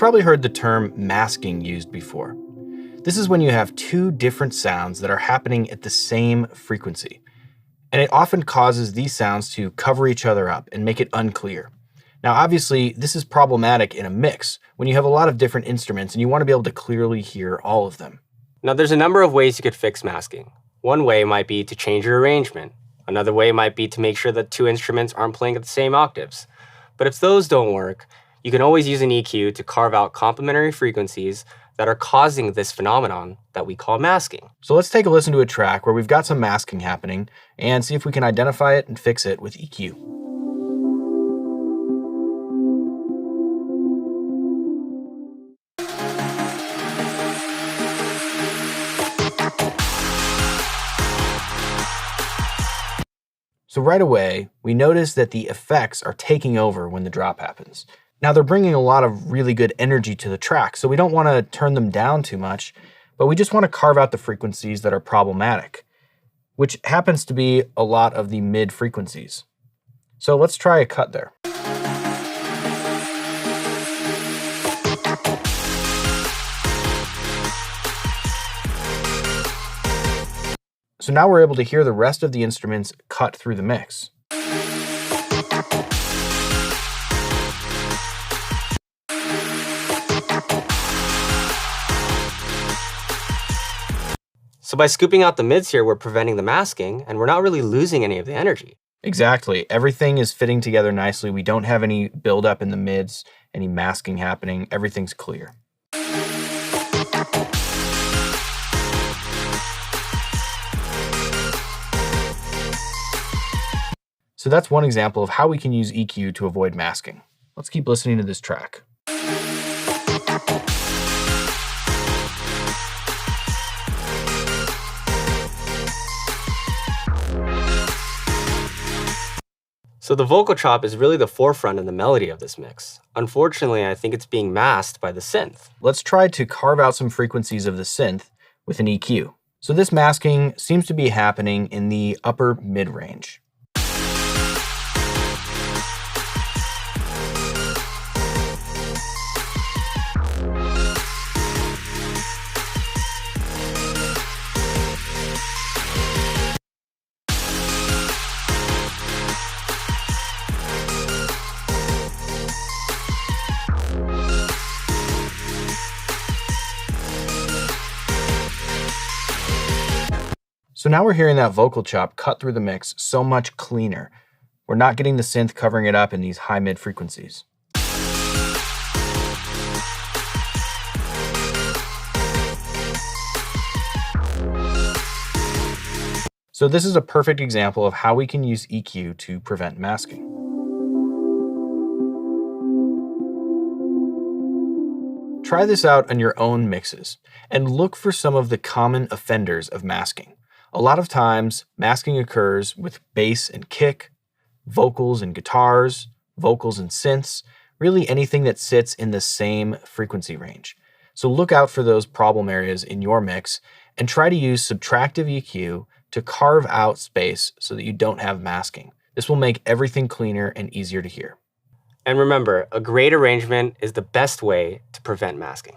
probably heard the term masking used before. This is when you have two different sounds that are happening at the same frequency. And it often causes these sounds to cover each other up and make it unclear. Now, obviously, this is problematic in a mix when you have a lot of different instruments and you want to be able to clearly hear all of them. Now, there's a number of ways you could fix masking. One way might be to change your arrangement. Another way might be to make sure that two instruments aren't playing at the same octaves. But if those don't work, you can always use an EQ to carve out complementary frequencies that are causing this phenomenon that we call masking. So let's take a listen to a track where we've got some masking happening and see if we can identify it and fix it with EQ. So right away, we notice that the effects are taking over when the drop happens. Now they're bringing a lot of really good energy to the track, so we don't want to turn them down too much, but we just want to carve out the frequencies that are problematic, which happens to be a lot of the mid frequencies. So let's try a cut there. So now we're able to hear the rest of the instruments cut through the mix. So by scooping out the mids here, we're preventing the masking, and we're not really losing any of the energy. Exactly. Everything is fitting together nicely. We don't have any buildup in the mids, any masking happening. Everything's clear. So that's one example of how we can use EQ to avoid masking. Let's keep listening to this track. So the vocal chop is really the forefront in the melody of this mix. Unfortunately, I think it's being masked by the synth. Let's try to carve out some frequencies of the synth with an EQ. So this masking seems to be happening in the upper mid-range. So now we're hearing that vocal chop cut through the mix so much cleaner. We're not getting the synth covering it up in these high mid frequencies. So this is a perfect example of how we can use EQ to prevent masking. Try this out on your own mixes and look for some of the common offenders of masking. A lot of times, masking occurs with bass and kick, vocals and guitars, vocals and synths, really anything that sits in the same frequency range. So look out for those problem areas in your mix and try to use subtractive EQ to carve out space so that you don't have masking. This will make everything cleaner and easier to hear. And remember, a great arrangement is the best way to prevent masking.